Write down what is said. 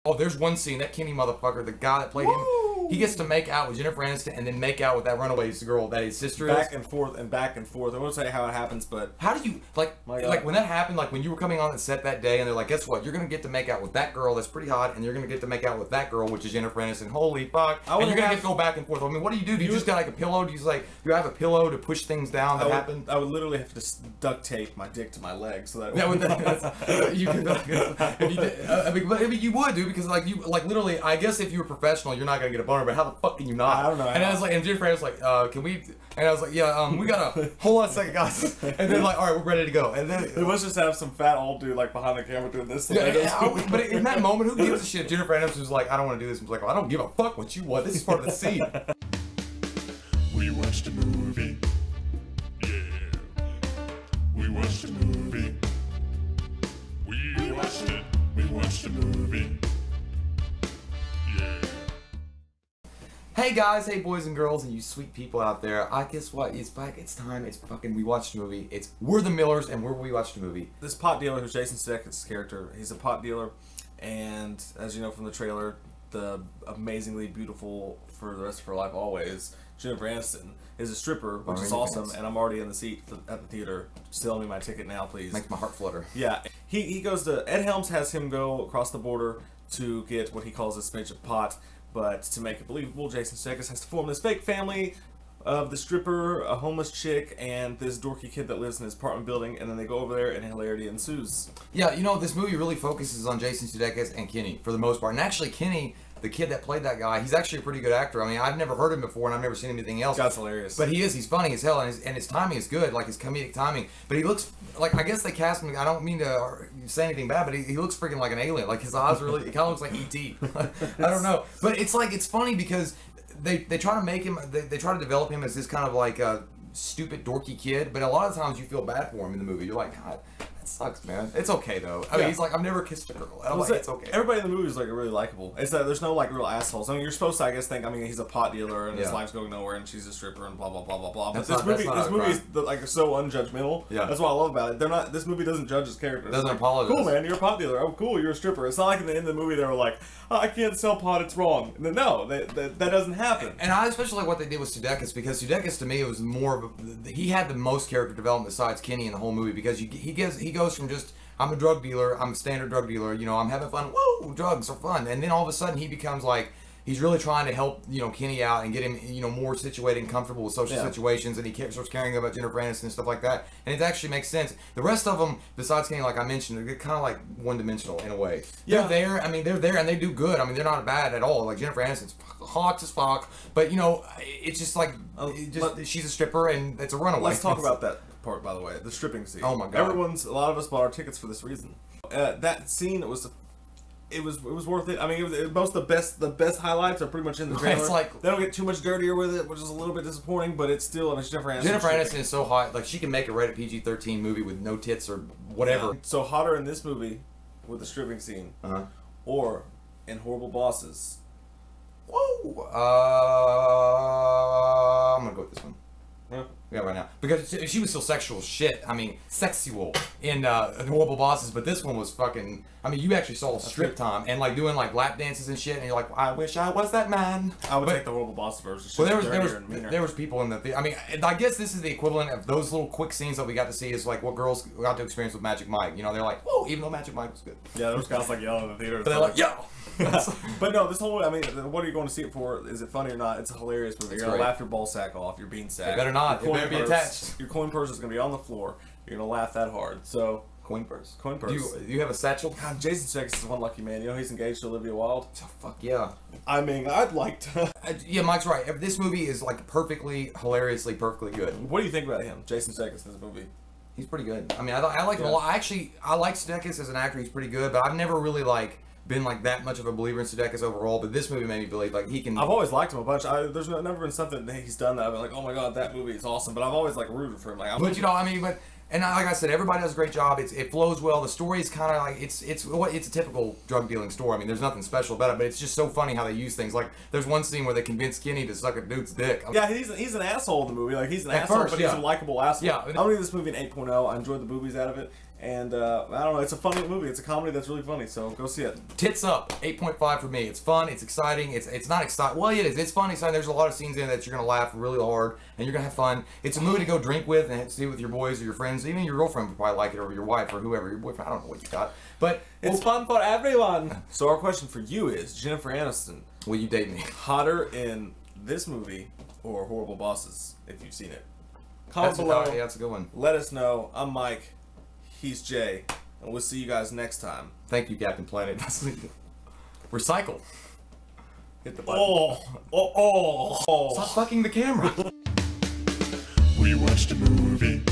Oh, there's one scene, that Kenny motherfucker, the guy that played him, he gets to make out with Jennifer Aniston and then make out with that runaway girl that his sister is. Back and forth and back and forth. I won't say how it happens, but... How do you, like when that happened, like when you were coming on the set that day and they're like, guess what, you're going to get to make out with that girl that's pretty hot and you're going to get to make out with that girl, which is Jennifer Aniston, holy fuck, and you're going to get to go back and forth. I mean, what do? Do you just got like a pillow? Do you have a pillow to push things down that happen? I would literally have to duct tape my dick to my leg so that... you can, if you did, I mean, you would, dude, because like literally, I guess if you were professional, you're not going to get a boner, but how the fuck can you not? I don't know. And I was like, and Jennifer was like, can we? And I was like, yeah, we gotta hold on a second, guys. And then like, all right, we're ready to go. And then it was just have some fat old dude like behind the camera doing this. But in that moment, who gives a shit? Jennifer Aniston was like, I don't want to do this. And was like, well, I don't give a fuck what you want. This is part of the scene. We watched a movie. Yeah. We watched a movie. We watched it. We watched a movie. Yeah. Hey guys, hey boys and girls, and you sweet people out there. I guess what? It's back. It's time. It's fucking. We watched a movie. It's We're the Millers, and we watched a movie. This pot dealer, who's Jason Sudeikis' character, he's a pot dealer, and as you know from the trailer, the amazingly beautiful for the rest of her life always, Jennifer Aniston is a stripper, which is awesome, and I'm already in the seat at the theater. Sell me my ticket now, please. Makes my heart flutter. Yeah, he goes to Ed Helms has him go across the border to get what he calls a smidge of pot. But to make it believable, Jason Sudeikis has to form this fake family of the stripper, a homeless chick, and this dorky kid that lives in his apartment building, and then they go over there and hilarity ensues. Yeah, you know, this movie really focuses on Jason Sudeikis and Kenny for the most part. And actually, Kenny, the kid that played that guy, he's actually a pretty good actor. I mean, I've never heard him before, and I've never seen anything else. That's hilarious. But he's funny as hell, and his timing is good, like his comedic timing. But he looks, like, I guess they cast him, I don't mean to say anything bad, but he looks freaking like an alien. Like, his eyes really, he kind of looks like E.T. I don't know. But it's like, it's funny because they try to make him, they try to develop him as this kind of like a stupid, dorky kid, but a lot of times you feel bad for him in the movie. You're like, God, that sucks, man. It's okay, though. I mean, he's like, I've never kissed a girl. I'm like, it's okay. Everybody in the movie is like really likable. It's that there's no like real assholes. I mean, you're supposed to, I guess, think, I mean, he's a pot dealer and his life's going nowhere and she's a stripper and blah, blah, blah, blah, blah. But this movie is like so unjudgmental. Yeah. That's what I love about it. This movie doesn't judge his character. It doesn't apologize. Cool, man, you're a pot dealer. Oh, cool, you're a stripper. It's not like in the end of the movie they were like, oh, I can't sell pot, it's wrong. And then, no, that doesn't happen. And I especially like what they did with Sudeikis, because Sudeikis to me was more of he had the most character development besides Kenny in the whole movie, because he goes from just, I'm a drug dealer, I'm a standard drug dealer, you know, I'm having fun, woo, drugs are fun, and then all of a sudden he becomes like, he's really trying to help, you know, Kenny out and get him, you know, more situated and comfortable with social situations, and he starts caring about Jennifer Aniston and stuff like that, and it actually makes sense. The rest of them, besides Kenny, like I mentioned, they're kind of like one-dimensional in a way. They're there, I mean, they're there and they do good. I mean, they're not bad at all. Like Jennifer Aniston's hot as fuck, but you know, it's just like, she's a stripper and it's a runaway. Let's talk about that part, by the way, the stripping scene. Oh my god! A lot of us bought our tickets for this reason. That scene it was worth it. I mean, most of the best highlights are pretty much in the trailer. It's like they don't get too much dirtier with it, which is a little bit disappointing, but it's still, I mean, Jennifer Aniston. Jennifer Aniston is so hot, like she can make a rated PG-13 movie with no tits or whatever. Yeah. So hotter in this movie with the stripping scene, or in Horrible Bosses. Whoa! I'm gonna go with this one. Yeah, right now, because she was still sexual shit. I mean, sexual in Horrible Bosses, but this one was fucking. I mean, you actually saw strip time and like doing like lap dances and shit, and you're like, I wish I was that man. I would take the Horrible Bosses version. Well, there was people in the. I mean, I guess this is the equivalent of those little quick scenes that we got to see. Is like what girls got to experience with Magic Mike. You know, they're like, whoa, even though Magic Mike was good. Yeah, there was guys like yelling in the theater. But they're like, yo. But no, this whole, I mean, what are you going to see it for? Is it funny or not? It's a hilarious movie. You're going to laugh your ball sack off, your bean sack. It better not. It better be attached. Your coin purse is going to be on the floor. You're going to laugh that hard. So, coin purse. Coin purse. Do you have a satchel? God, Jason Sudeikis is one lucky man. You know he's engaged to Olivia Wilde? Oh, fuck yeah. I mean, I'd like to. Yeah, Mike's right. This movie is like perfectly, hilariously, perfectly good. What do you think about him, Jason Sudeikis, in this movie? He's pretty good. I mean, I like him a lot. Actually, I like Sudeikis as an actor. He's pretty good, but I've never really like been like that much of a believer in Sudeikis overall, but this movie made me believe like he can. I've always liked him a bunch. There's never been something that he's done that I've been like, oh my god, that movie is awesome. But I've always like rooted for him. Like, but you know, I mean, like I said, everybody does a great job. It flows well. The story is kind of like it's a typical drug dealing story. I mean, there's nothing special about it, but it's just so funny how they use things. Like there's one scene where they convince Kenny to suck a dude's dick. Yeah, he's an asshole in the movie. Like he's an asshole, but he's a likable asshole. Yeah, I'm gonna give this movie an 8.0. I enjoyed the boobies out of it. And I don't know, it's a funny movie. It's a comedy that's really funny, so go see it. Tits up, 8.5 for me. It's fun, it's exciting, it's not exciting. Well, it is. It's fun, exciting. There's a lot of scenes in it that you're gonna laugh really hard and you're gonna have fun. It's a movie to go drink with and see with your boys or your friends. Even your girlfriend would probably like it, or your wife or whoever, your boyfriend. I don't know what you got, but It's fun for everyone. So our question for you is, Jennifer Aniston, will you date me? hotter in this movie or Horrible Bosses, if you've seen it? Comment below. Yeah, that's a good one. Let us know. I'm Mike. He's Jay. And we'll see you guys next time. Thank you, Captain Planet. Recycle. Hit the button. Oh. Stop fucking the camera. We watched a movie.